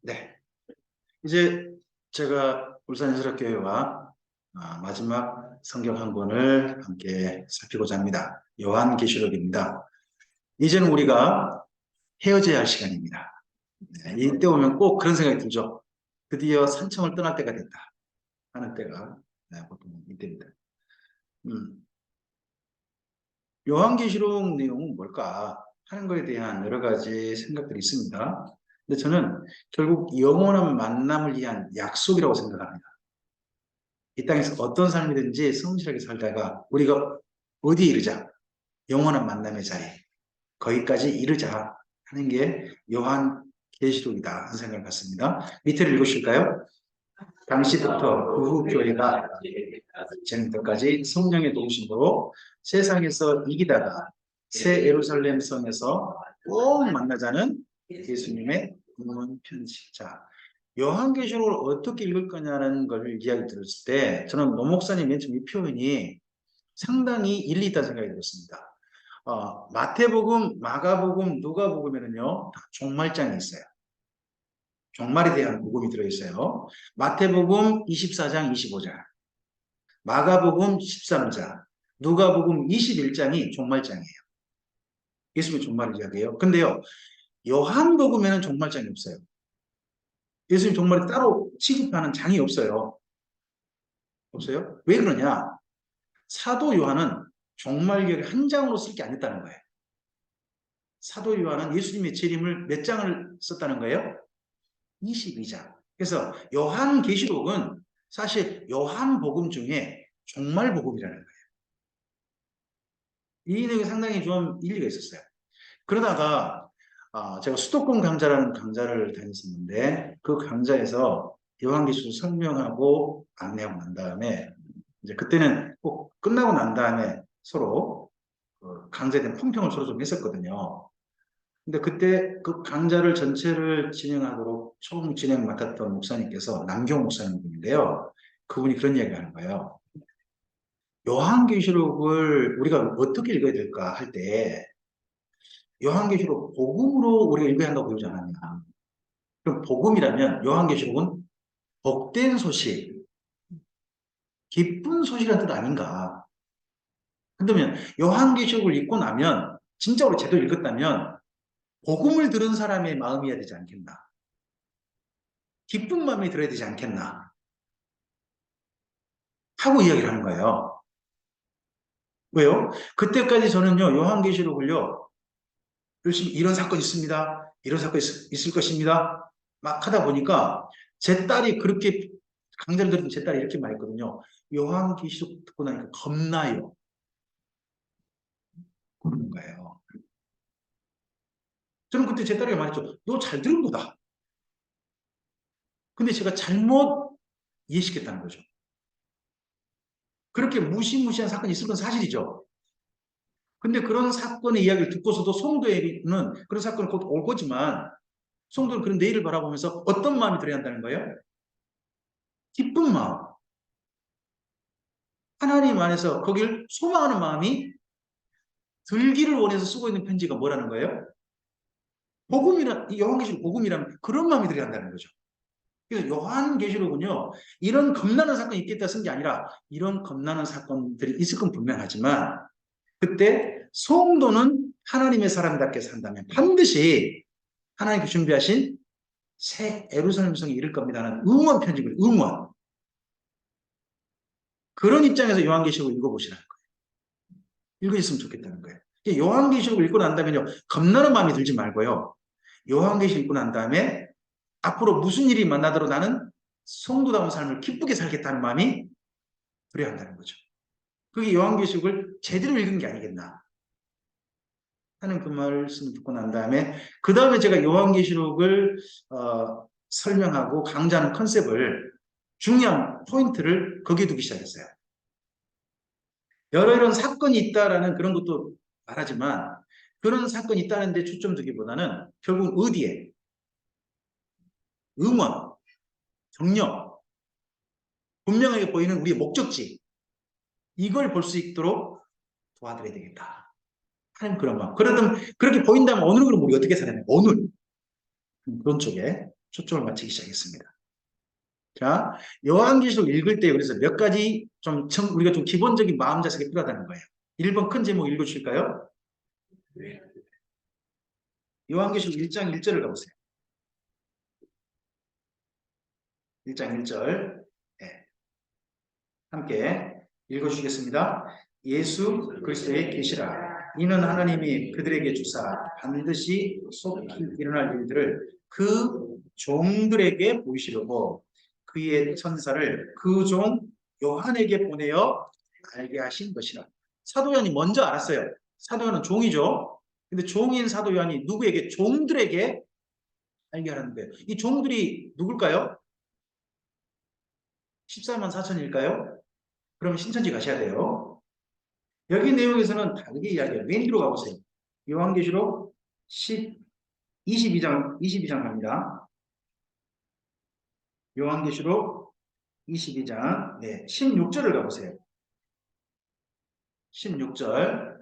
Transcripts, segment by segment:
네. 이제 제가 울산예술학교회와 마지막 성경 한 권을 함께 살피고자 합니다. 요한계시록입니다. 이제는 우리가 헤어져야 할 시간입니다. 네, 이때 오면 꼭 그런 생각이 들죠. 드디어 산청을 떠날 때가 됐다 하는 때가 보통 이때입니다. 음, 요한계시록 내용은 뭘까 하는 것에 대한 여러 가지 생각들이 있습니다. 근데 저는 결국 영원한 만남을 위한 약속이라고 생각합니다. 이 땅에서 어떤 삶이든지 성실하게 살다가 우리가 어디에 이르자? 영원한 만남의 자리. 거기까지 이르자 하는 게 요한 계시록이다 하는 생각을 갖습니다. 밑에를 읽으실까요? 당시부터 그 후 교회가 지금까지 성령의 도우심으로 세상에서 이기다가 새 예루살렘 성에서 꼭 만나자는 예수님의 응원 편지. 자, 요한계시록을 어떻게 읽을 거냐는 걸 이야기 들었을 때 저는 노 목사님 맨 처음 이 표현이 상당히 일리 있다는 생각이 들었습니다. 마태복음, 마가복음, 누가복음에는요 다 종말장이 있어요. 종말에 대한 복음이 들어있어요. 마태복음 24장, 25장, 마가복음 13장, 누가복음 21장이 종말장이에요. 예수님의 종말을 이야기해요. 근데요, 요한복음에는 종말장이 없어요. 예수님 종말에 따로 취급하는 장이 없어요. 없어요? 왜 그러냐? 사도 요한은 종말기를 한 장으로 쓸 게 아니었다는 거예요. 사도 요한은 예수님의 재림을 몇 장을 썼다는 거예요? 22장. 그래서 요한계시록은 사실 요한복음 중에 종말복음이라는 거예요. 이 내용이 상당히 좀 일리가 있었어요. 그러다가 제가 수도권 강좌라는 강좌를 다녔었는데 그 강좌에서 요한계시록 설명하고 안내하고 난 다음에 이제 그때는 꼭 끝나고 난 다음에 서로 그 강좌에 대한 품평을 서로 좀 했었거든요. 근데 그때 그 강좌를 전체를 진행하도록 처음 진행 맡았던 목사님께서 남경 목사님인데요. 그분이 그런 이야기 하는 거예요. 요한계시록을 우리가 어떻게 읽어야 될까 할 때 요한계시록 복음으로 우리가 읽어야 한다고 배우지 않았냐. 그럼 복음이라면 요한계시록은 복된 소식, 기쁜 소식이라는 뜻 아닌가. 그러면 요한계시록을 읽고 나면 진짜로 제대로 읽었다면 복음을 들은 사람의 마음이어야 되지 않겠나. 기쁜 마음이 들어야 되지 않겠나. 하고 이야기를 하는 거예요. 왜요? 그때까지 저는요, 요한계시록을요, 열심히 이런 사건이 있습니다. 이런 사건이 있을 것입니다. 막 하다 보니까 제 딸이 그렇게 강좌를 들은 제 딸이 이렇게 말했거든요. 요한계시록 듣고 나니까 겁나요. 그러는 거예요. 저는 그때 제 딸에게 말했죠. 너 잘 들은 거다. 근데 제가 잘못 이해시켰다는 거죠. 그렇게 무시무시한 사건이 있을 건 사실이죠. 근데 그런 사건의 이야기를 듣고서도 성도에게는 그런 사건은 곧 올 거지만 성도는 그런 내일을 바라보면서 어떤 마음이 들어야 한다는 거예요? 기쁜 마음. 하나님 안에서 거기를 소망하는 마음이 들기를 원해서 쓰고 있는 편지가 뭐라는 거예요? 복음이라, 요한계시록 복음이라면 그런 마음이 들어야 한다는 거죠. 그래서 요한계시록은요, 이런 겁나는 사건이 있겠다 쓴 게 아니라 이런 겁나는 사건들이 있을 건 분명하지만 그때 성도는 하나님의 사람답게 산다면 반드시 하나님께 준비하신 새 예루살렘 성에 이를 겁니다는 응원 편지를 응원. 그런 입장에서 요한계시록을 읽어보시라는 거예요. 읽으셨으면 좋겠다는 거예요. 요한계시록을 읽고 난 다음에요, 겁나는 마음이 들지 말고요. 요한계시록 읽고 난 다음에 앞으로 무슨 일이 만나더라도 나는 성도다운 삶을 기쁘게 살겠다는 마음이 들어야 한다는 거죠. 그게 요한계시록을 제대로 읽은 게 아니겠나 하는 그 말씀을 듣고 난 다음에 그 다음에 제가 요한계시록을 설명하고 강좌하는 컨셉을 중요한 포인트를 거기에 두기 시작했어요. 여러 이런 사건이 있다라는 그런 것도 말하지만 그런 사건이 있다는 데 초점 두기보다는 결국 어디에 응원, 격려, 분명하게 보이는 우리의 목적지 이걸 볼 수 있도록 도와드려야 되겠다 하는 그런 마음. 그러면 그렇게 보인다면 오늘 그럼 우리 어떻게 살아야 돼? 오늘 그런 쪽에 초점을 맞추기 시작했습니다. 자, 요한계시록 읽을 때 그래서 몇 가지 우리가 좀 기본적인 마음 자세가 필요하다는 거예요. 1번 큰 제목 읽어주실까요? 요한계시록 1장 1절을 가보세요. 1장 1절. 네. 함께 읽어주시겠습니다. 예수 그리스도의 계시라. 이는 하나님이 그들에게 주사 반드시 속히 일어날 일들을 그 종들에게 보이시려고 그의 천사를 그 종 요한에게 보내어 알게 하신 것이라. 사도 요한이 먼저 알았어요. 사도 요한은 종이죠. 근데 종인 사도 요한이 누구에게? 종들에게 알게 하라는 거예요. 이 종들이 누굴까요? 14만 4천일까요? 그러면 신천지 가셔야 돼요. 여기 내용에서는 다르게 이야기해요. 맨 뒤로 가보세요. 요한계시록 22장 갑니다. 요한계시록 22장, 네, 16절을 가보세요. 16절.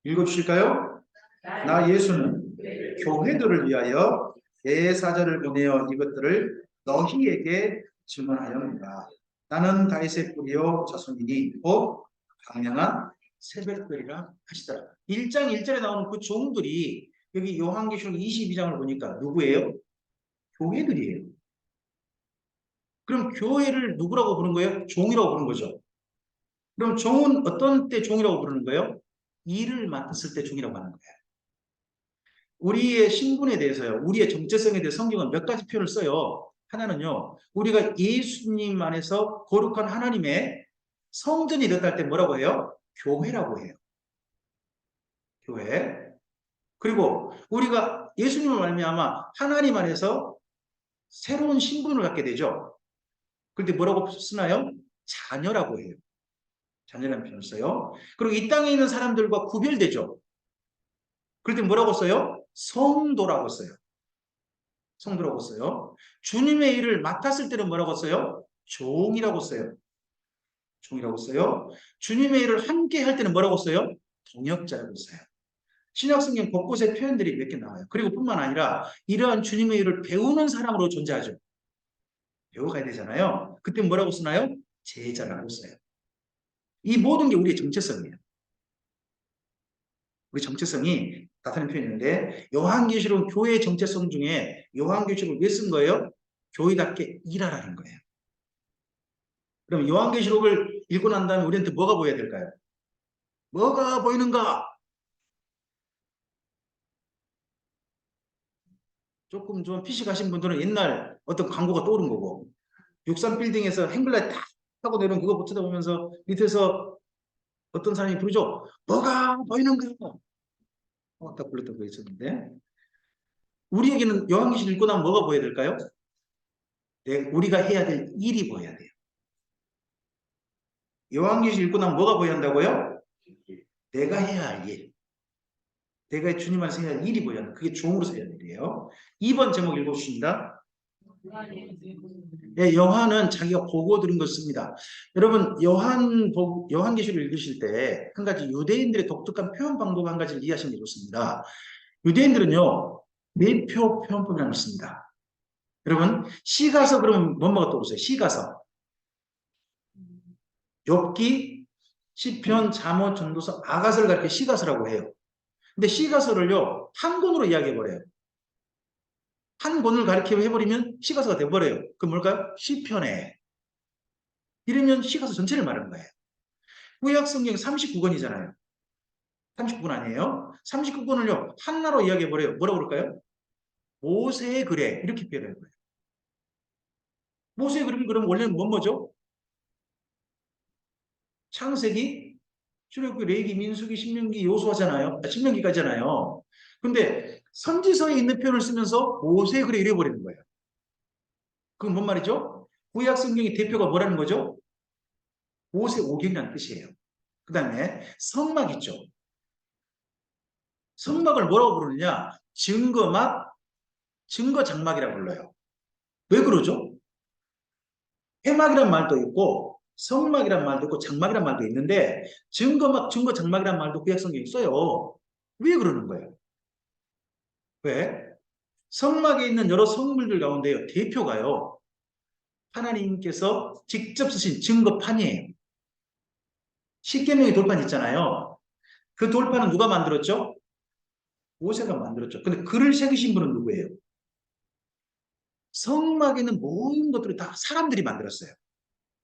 읽어주실까요? 나 예수는 교회들을 위하여 대사자를 보내어 이것들을 너희에게 증언하였노라. 나는 다윗의 뿌리요 자손이니 곧 강량한 새벽별이라 하시더라. 1장 1절에 나오는 그 종들이 여기 요한계시록 22장을 보니까 누구예요? 교회들이에요. 그럼 교회를 누구라고 부르는 거예요? 종이라고 부르는 거죠. 그럼 종은 어떤 때 종이라고 부르는 거예요? 일을 맡았을 때 종이라고 하는 거예요. 우리의 신분에 대해서요, 우리의 정체성에 대해 성경은 몇 가지 표현을 써요. 하나는요, 우리가 예수님 안에서 거룩한 하나님의 성전이 되었다 할 때 뭐라고 해요? 교회라고 해요. 교회. 그리고 우리가 예수님을 말미암아 하나님 안에서 새로운 신분을 갖게 되죠. 그런데 뭐라고 쓰나요? 자녀라고 해요. 자녀라는 표현을 써요. 그리고 이 땅에 있는 사람들과 구별되죠. 그럴 때 뭐라고 써요? 성도라고 써요. 성도라고 써요. 주님의 일을 맡았을 때는 뭐라고 써요? 종이라고 써요. 종이라고 써요. 주님의 일을 함께 할 때는 뭐라고 써요? 동역자라고 써요. 신약성경 곳곳에 표현들이 몇 개 나와요. 그리고 뿐만 아니라 이러한 주님의 일을 배우는 사람으로 존재하죠. 배워가야 되잖아요. 그때 뭐라고 쓰나요? 제자라고 써요. 이 모든 게 우리의 정체성이에요. 우리 정체성이 나타내는 표현인데 요한계시록 교회의 정체성 중에 요한계시록을 왜 쓴 거예요? 교회답게 일하라는 거예요. 그럼 요한계시록을 읽고 난 다음에 우리한테 뭐가 보여야 될까요? 뭐가 보이는가? 조금 좀 피식하신 분들은 옛날 어떤 광고가 떠오른 거고 63빌딩에서 행글라이 탁 하고 내려온 그거 쳐다보면서 밑에서 어떤 사람이 부르죠. 뭐가 보이는가? 딱 불렀던 거 있었는데 우리에게는 요한계시록 읽고 나면 뭐가 보여야 될까요? 우리가 해야 될 일이 보여야 돼요. 요한계시록 읽고 나면 뭐가 보여야 한다고요? 내가 해야 할 일. 내가 주님 안에서 해야 할 일이 보여야 한다. 그게 종으로서 해야 할 일이에요. 2번 제목 읽어주십니다. 네, 요한은 자기가 보고 들은 것을 씁니다. 여러분, 요한계시록을 읽으실 때 한 가지 유대인들의 독특한 표현 방법 한 가지를 이해하시면 좋습니다. 유대인들은요, 매표 표현법이라는 걸 씁니다. 여러분, 시가서 그러면 뭐가 떠오르세요? 시가서. 욥기, 시편, 잠언, 전도서, 아가서를 가리켜 시가서라고 해요. 근데 시가서를요, 한 권으로 이야기해버려요. 한 권을 가리켜 해버리면 시가서가 돼버려요. 그럼 뭘까요? 시편에. 이러면 시가서 전체를 말하는 거예요. 구약 성경 39권이잖아요. 39권 아니에요? 39권을요, 하나로 이야기해버려요. 뭐라고 그럴까요? 모세의 글에 이렇게 표현할 거예요. 모세의 글은 그럼 원래는 뭐죠? 창세기, 출애굽기, 레위기, 민수기, 신명기, 여호수아잖아요. 신명기까지잖아요. 근데 선지서에 있는 표현을 쓰면서 모세의 글에 이래버리는 거예요. 그건 뭔 말이죠? 구약 성경의 대표가 뭐라는 거죠? 모세 오경이라는 뜻이에요. 그 다음에 성막 있죠. 성막을 뭐라고 부르느냐? 증거막, 증거장막이라고 불러요. 왜 그러죠? 회막이란 말도 있고 성막이란 말도 있고 장막이란 말도 있는데 증거막, 증거장막이란 말도 구약 성경에 써요. 왜 그러는 거예요? 왜? 성막에 있는 여러 성물들 가운데요. 대표가요. 하나님께서 직접 쓰신 증거판이에요. 십계명의 돌판 있잖아요. 그 돌판은 누가 만들었죠? 모세가 만들었죠. 근데 글을 새기신 분은 누구예요? 성막에 있는 모든 것들을 다 사람들이 만들었어요.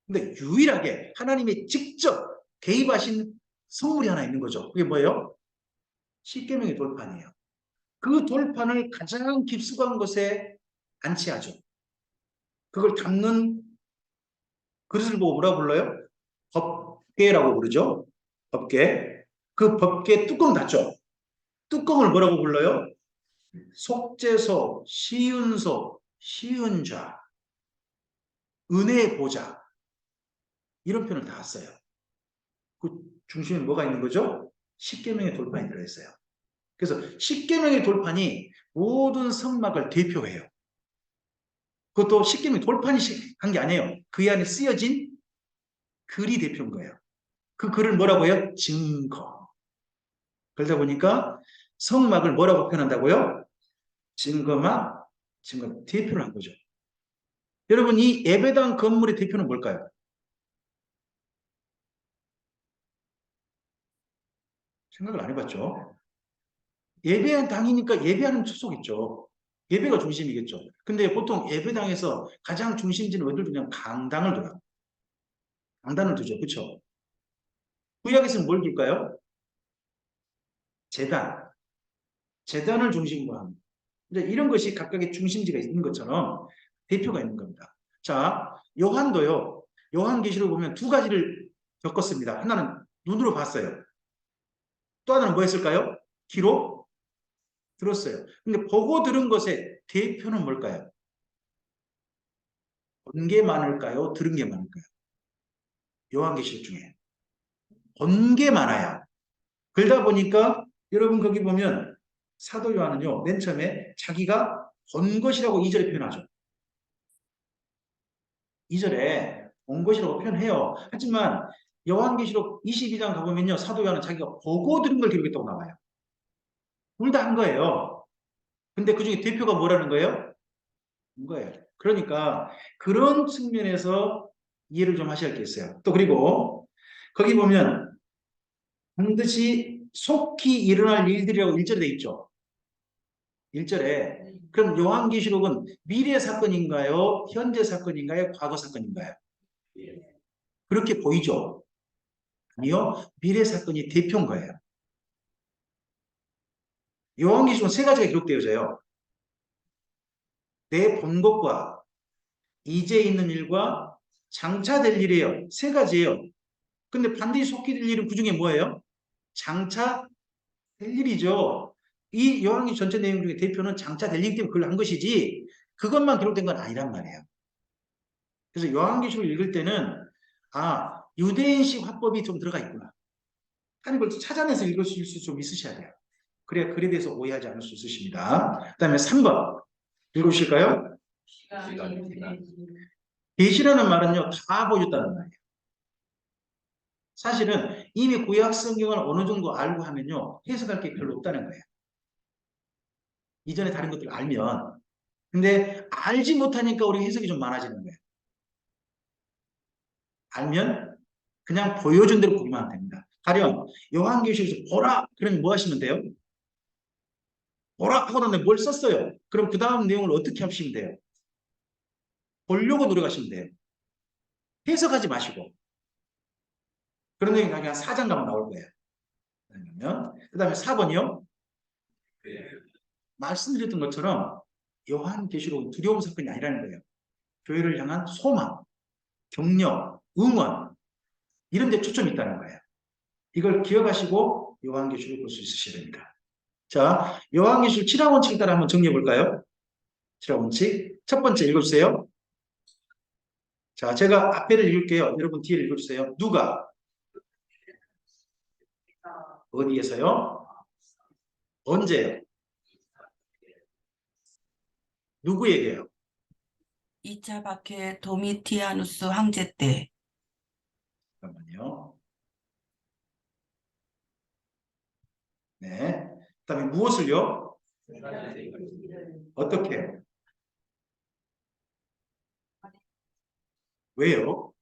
근데 유일하게 하나님이 직접 개입하신 성물이 하나 있는 거죠. 그게 뭐예요? 십계명의 돌판이에요. 그 돌판을 가장 깊숙한 곳에 안치하죠. 그걸 담는 그릇을 보고 뭐라고 불러요? 법궤라고 부르죠. 법궤. 그 법궤 뚜껑 닫죠. 뚜껑을 뭐라고 불러요? 속죄소, 시은소, 시은좌, 은혜의 보좌 이런 표현을 다 써요. 그 중심에 뭐가 있는 거죠? 십계명의 돌판이 들어있어요. 그래서 십계명의 돌판이 모든 성막을 대표해요. 그것도 십계명의 돌판이 한 게 아니에요. 그 안에 쓰여진 글이 대표인 거예요. 그 글을 뭐라고 해요? 증거. 그러다 보니까 성막을 뭐라고 표현한다고요? 증거막, 증거 대표를 한 거죠. 여러분 이 예배당 건물의 대표는 뭘까요? 생각을 안 해봤죠. 예배당이니까 예배하는 초소겠죠. 예배가 중심이겠죠. 근데 보통 예배당에서 가장 중심지는 어딜 두냐면 강당을 둬요. 강단을 두죠. 그렇죠? 구약에서는 뭘 둘까요? 제단. 제단을 중심으로 합니다. 이제 이런 것이 각각의 중심지가 있는 것처럼 대표가 있는 겁니다. 자, 요한도요. 요한계시록 보면 두 가지를 겪었습니다. 하나는 눈으로 봤어요. 또 하나는 뭐 했을까요? 귀로 들었어요. 근데 보고 들은 것의 대표는 뭘까요? 본 게 많을까요? 들은 게 많을까요? 요한계시록 중에. 본 게 많아요. 그러다 보니까 여러분 거기 보면 사도 요한은요. 맨 처음에 자기가 본 것이라고 2절에 표현하죠. 2절에 본 것이라고 표현해요. 하지만 요한계시록 22장 가보면요. 사도 요한은 자기가 보고 들은 걸 기록했다고 나와요. 둘 다 한 거예요. 근데 그 중에 대표가 뭐라는 거예요? 한 거예요. 그러니까 그런 측면에서 이해를 좀 하셔야 할 게 있어요. 또 그리고 거기 보면 반드시 속히 일어날 일들이라고 1절에 돼 있죠. 1절에. 그럼 요한계시록은 미래 사건인가요? 현재 사건인가요? 과거 사건인가요? 그렇게 보이죠. 아니요. 미래 사건이 대표인 거예요. 요한계시록은 세 가지가 기록되어져요. 내 본 것과 이제 있는 일과 장차 될 일이에요. 세 가지예요. 근데 반드시 속히 될 일은 그 중에 뭐예요? 장차 될 일이죠. 이 요한계시록 전체 내용 중에 대표는 장차 될 일이기 때문에 그걸 한 것이지 그것만 기록된 건 아니란 말이에요. 그래서 요한계시록을 읽을 때는 아 유대인식 화법이 좀 들어가 있구나 하는 걸 찾아내서 읽을 수 좀 있으셔야 돼요. 그래야 글에 대해서 오해하지 않을 수 있으십니다. 그 다음에 3번 읽으실까요? 계시라는 말은요 다 보여줬다는 말이에요. 사실은 이미 구약 성경을 어느 정도 알고 하면요 해석할 게 별로 없다는 거예요. 이전에 다른 것들을 알면. 근데 알지 못하니까 우리 해석이 좀 많아지는 거예요. 알면 그냥 보여준 대로 보기만 하면 됩니다. 가령 요한계시록에서 보라 그러면 뭐 하시면 돼요? 보라 하고 나면 뭘 썼어요? 그럼 그 다음 내용을 어떻게 하시면 돼요? 보려고 노력하시면 돼요. 해석하지 마시고. 그런 내용이 그냥 4장 가면 나올 거예요. 그 다음에 4번이요. 말씀드렸던 것처럼 요한계시록은 두려움 사건이 아니라는 거예요. 교회를 향한 소망, 격려, 응원 이런 데 초점이 있다는 거예요. 이걸 기억하시고 요한계시록을 볼 수 있으셔야 됩니다. 자, 요한계시록 7화 원칙에 따라 한번 정리해 볼까요? 7화 원칙. 첫 번째 읽어주세요. 자, 제가 앞에를 읽을게요. 여러분 뒤를 읽어주세요. 누가? 어디에서요? 언제요? 누구에게요? 2차 박해 도미티아누스 황제 때 잠깐만요. 네. 그 다음에 무엇을요? 어떻게 해요? 왜요?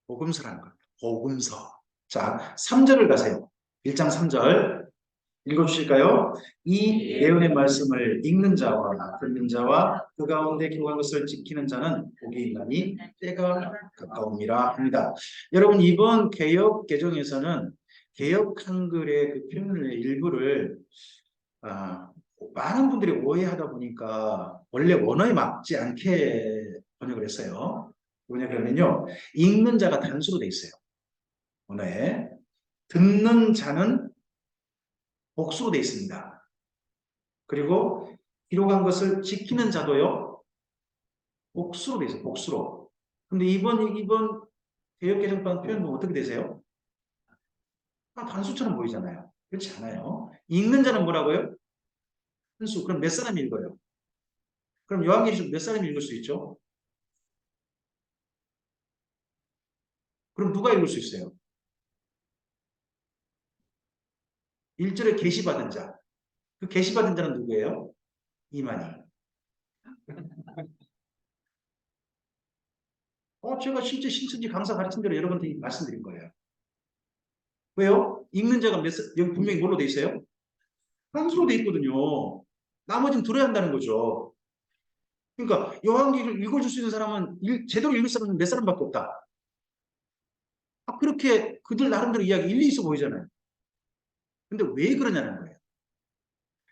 복음서라는 거예요. 복음서. 자, 3절을 가세요. 1장 3절 읽어주실까요? 이 예언의 말씀을 읽는 자와 듣는 자와 그 가운데 기록한 것을 지키는 자는 복이 있나니 때가 가까움이라 합니다. 여러분, 이번 개역 개정에서는 개역 한글의 그 표현의 일부를 아, 많은 분들이 오해하다 보니까 원래 원어에 맞지 않게 번역을 했어요. 뭐냐 그러면요, 읽는 자가 단수로 돼 있어요. 언어에. 듣는 자는 복수로 돼 있습니다. 그리고 기록한 것을 지키는 자도요, 복수로 돼 있어요. 복수로. 근데 이번 개역개정판 표현 보면 어떻게 되세요? 단수처럼 보이잖아요. 그렇지 않아요. 읽는 자는 뭐라고요? 한수. 그럼 몇 사람이 읽어요? 그럼 요한계시록 몇 사람이 읽을 수 있죠? 그럼 누가 읽을 수 있어요? 1절에 계시받은 자. 그 계시받은 자는 누구예요? 이만희. 제가 실제 신천지 강사 가르친 대로 여러분한테 말씀드린 거예요. 왜요? 읽는 자가 여기 분명히 뭘로 돼 있어요? 한수로 돼 있거든요. 나머지는 들어야 한다는 거죠. 그러니까 요한계시를 읽어줄 수 있는 사람은 제대로 읽을 사람은 몇 사람밖에 없다. 그렇게 그들 나름대로 이야기 일리 있어 보이잖아요. 근데 왜 그러냐는 거예요.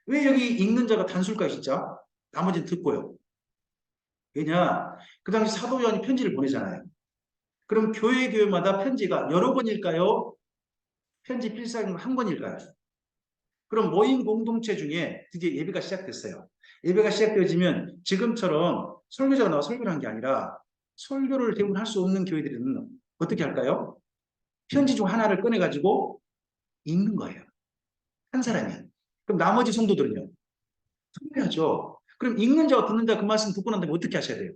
왜 여기 읽는 자가 단술까 진짜? 나머지는 듣고요. 왜냐? 그 당시 사도 요한이 편지를 보내잖아요. 그럼 교회마다 편지가 여러 번일까요? 편지 필사는 한 번일까요? 그럼 모임 공동체 중에 드디어 예배가 시작됐어요. 예배가 시작되어지면 지금처럼 설교자가 나와 설교를 한 게 아니라 설교를 대부분 할 수 없는 교회들은 어떻게 할까요? 편지 중 하나를 꺼내가지고 읽는 거예요. 한 사람이. 그럼 나머지 성도들은요? 설교하죠. 그럼 읽는 자와 듣는 자 그 말씀 듣고 난 다음에 어떻게 하셔야 돼요?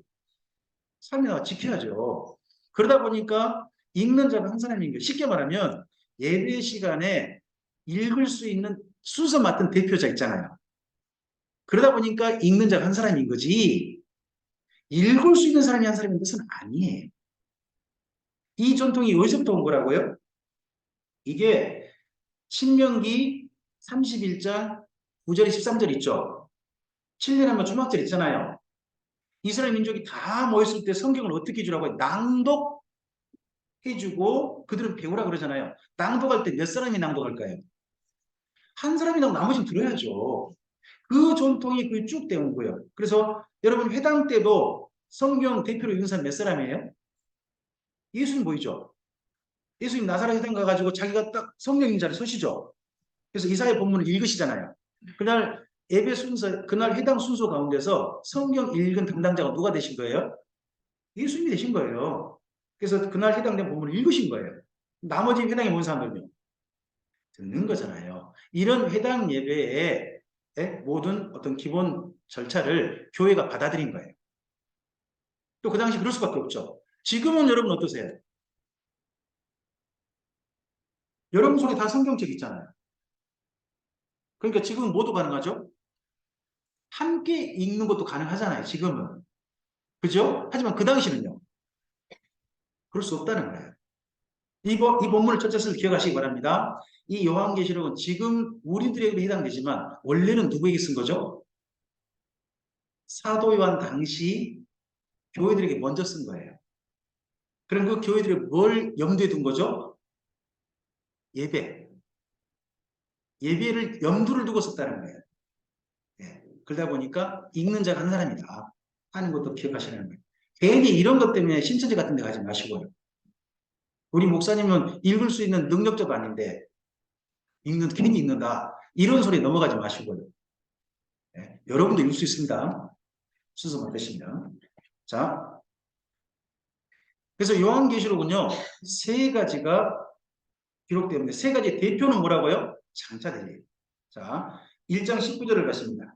삶이 나와 지켜야죠. 그러다 보니까 읽는 자가 한 사람인 거예요. 쉽게 말하면 예배 시간에 읽을 수 있는 순서 맡은 대표자 있잖아요. 그러다 보니까 읽는 자가 한 사람인 거지 읽을 수 있는 사람이 한 사람인 것은 아니에요. 이 전통이 어디서부터 온 거라고요? 이게 신명기 31장 9절 13절 있죠. 7년 하면 주막절 있잖아요. 이스라엘 민족이 다 모였을 때 성경을 어떻게 해주라고 해요? 낭독해주고 그들은 배우라 그러잖아요. 낭독할 때 몇 사람이 낭독할까요? 한 사람이 낭독, 나머지는 들어야죠. 그 전통이 쭉 되온 거예요. 그래서 여러분 회당 때도 성경 대표로 읽는 사람 몇 사람이에요? 예수님 보이죠? 예수님 나사렛 회당 가가지고 자기가 딱 성령 읽는 자리에 서시죠. 그래서 이사야 본문을 읽으시잖아요. 그날 예배 순서, 그날 회당 순서 가운데서 성경 읽은 담당자가 누가 되신 거예요? 예수님이 되신 거예요. 그래서 그날 해당된 본문을 읽으신 거예요. 나머지 회당에 모인 사람들은요? 듣는 거잖아요. 이런 회당 예배의 모든 어떤 기본 절차를 교회가 받아들인 거예요. 또 그 당시 그럴 수밖에 없죠. 지금은 여러분 어떠세요? 여러분 속에 다 성경책 있잖아요. 그러니까 지금은 뭐도 가능하죠? 함께 읽는 것도 가능하잖아요. 지금은. 그죠? 하지만 그 당시는요. 그럴 수 없다는 거예요. 이 본문을 첫 것을 기억하시기 바랍니다. 이 요한계시록은 지금 우리들에게도 해당되지만 원래는 누구에게 쓴 거죠? 사도 요한 당시 교회들에게 먼저 쓴 거예요. 그럼 그 교회들이 뭘 염두에 둔 거죠? 예배. 예배를 염두를 두고 썼다는 거예요. 예. 그러다 보니까 읽는 자가 한 사람이다 하는 것도 기억하시라는 거예요. 괜히 이런 것 때문에 신천지 같은 데 가지 마시고요. 우리 목사님은 읽을 수 있는 능력자도 아닌데 괜히 읽는다. 이런 소리 넘어가지 마시고요. 예. 여러분도 읽을 수 있습니다. 순서 맡으시면. 자, 그래서 요한계시록은요, 세 가지가 기록되는데, 세 가지 대표는 뭐라고요? 장차대리. 자, 1장 19절을 봤습니다.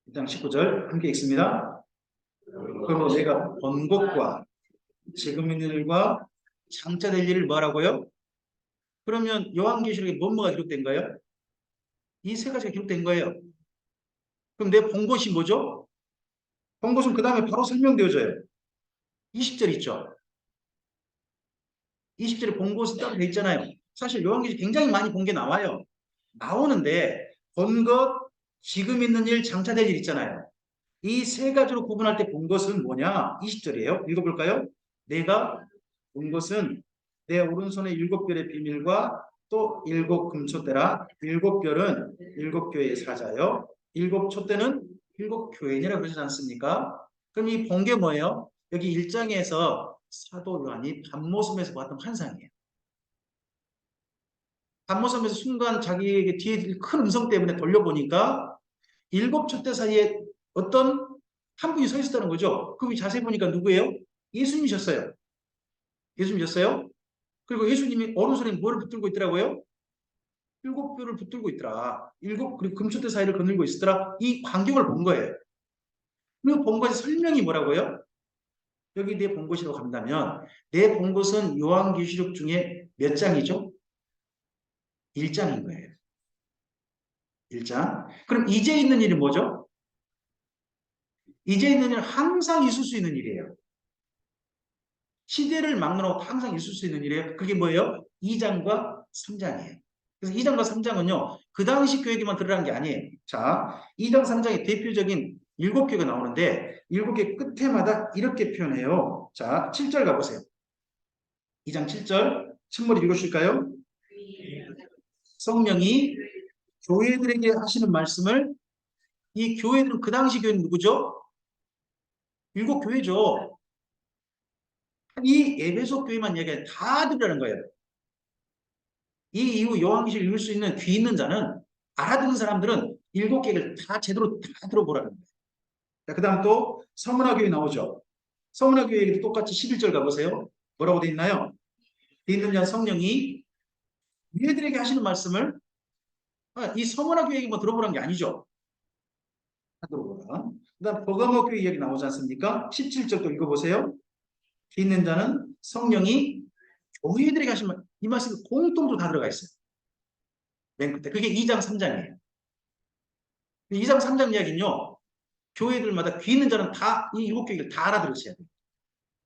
1장 19절 함께 읽습니다. 그러므로 내가 본 것과 지금 있는 일과 장차될 일을 뭐라고요? 그러면 요한계시록에 뭐가 기록된 거예요? 이 세 가지가 기록된 거예요. 그럼 내 본 것이 뭐죠? 본 것은 그 다음에 바로 설명되어져요. 20절 있죠? 20절에 본 것은 따로 돼 있잖아요. 사실 요한계시 굉장히 많이 본 게 나와요. 나오는데 본 것, 지금 있는 일, 장차될 일 있잖아요. 이 세 가지로 구분할 때 본 것은 뭐냐? 20절이에요. 읽어볼까요? 내가 본 것은 내 오른손의 일곱 별의 비밀과 또 일곱 금촛대라. 일곱 별은 일곱 교회의 사자요. 일곱 촛대는 일곱 교회니라 그러지 않습니까? 그럼 이 본 게 뭐예요? 여기 1장에서 사도 요한이 밤모섬에서 봤던 환상이에요. 밤모섬에서 순간 자기에게 뒤에 큰 음성 때문에 돌려보니까 일곱 촛대 사이에 어떤 한 분이 서 있었다는 거죠. 그분이 자세히 보니까 누구예요? 예수님이셨어요. 예수님이셨어요. 그리고 예수님이 오른손에 뭐를 붙들고 있더라고요? 일곱 뼈를 붙들고 있더라. 일곱 그리고 금촛대 사이를 거닐고 있었더라. 이 광경을 본 거예요. 그 본 것의 설명이 뭐라고요? 여기 내 본 것이라고 간다면 내 본 것은 요한계시록 중에 몇 장이죠? 1장인 거예요. 1장. 그럼 이제 있는 일이 뭐죠? 이제 있는 일은 항상 있을 수 있는 일이에요. 시대를 막론하고 항상 있을 수 있는 일이에요. 그게 뭐예요? 2장과 3장이에요. 그래서 2장과 3장은요, 그 당시 교회에게만 드러난 게 아니에요. 자, 2장, 3장의 대표적인 7교가 나오는데, 7개 끝에마다 이렇게 표현해요. 자, 7절 가보세요. 2장 7절, 친구들 읽으실까요? 성령이 교회들에게 하시는 말씀을, 이 교회들은 그 당시 교회는 누구죠? 7교회죠. 이 에베소 교회만 얘기해 다 들으라는 거예요. 이 이후 요한계시를 읽을 수 있는 귀 있는 자는 알아듣는 사람들은 7개를 다 제대로 다 들어보라는 거예요. 그 다음 또 서문화교회 나오죠. 서문화교회에도 똑같이 11절 가보세요. 뭐라고 돼 있나요? 귀 있는 자 성령이 우리들에게 하시는 말씀을 이 서문화교회에게 뭐 들어보라는 게 아니죠. 다 들어보라. 그 다음 버가모교회 이야기 나오지 않습니까? 17절도 읽어보세요. 귀 있는 자는 성령이 교회들에게 하시는 말, 이 말씀이 공통으로 다 들어가 있어요. 맨 끝에. 그게 2장, 3장이에요. 2장, 3장 이야기는요. 교회들마다 귀 있는 자는 다 이 7교회를 다 알아들으셔야 돼요.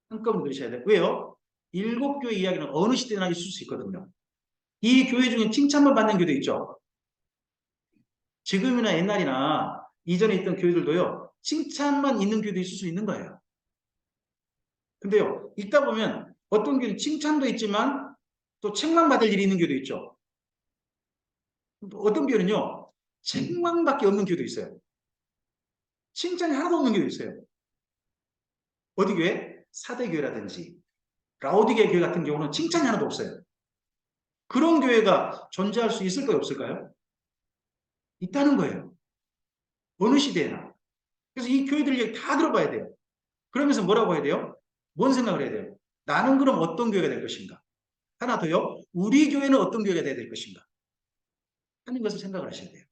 한꺼번에 들으셔야 돼요. 왜요? 7교회 이야기는 어느 시대나 있을 수 있거든요. 이 교회 중에 칭찬만 받는 교회도 있죠. 지금이나 옛날이나 이전에 있던 교회들도요. 칭찬만 있는 교회도 있을 수 있는 거예요. 근데요. 읽다 보면 어떤 교회는 칭찬도 있지만 또 책망 받을 일이 있는 교회도 있죠. 어떤 교회는요. 책망밖에 없는 교회도 있어요. 칭찬이 하나도 없는 교회도 있어요. 어디 교회? 사대교회라든지 라오디게 교회 같은 경우는 칭찬이 하나도 없어요. 그런 교회가 존재할 수 있을까요? 없을까요? 있다는 거예요. 어느 시대에나. 그래서 이 교회들 얘기 다 들어봐야 돼요. 그러면서 뭐라고 해야 돼요? 뭔 생각을 해야 돼요? 나는 그럼 어떤 교회가 될 것인가? 하나 더요. 우리 교회는 어떤 교회가 돼야 될 것인가? 하는 것을 생각을 하셔야 돼요.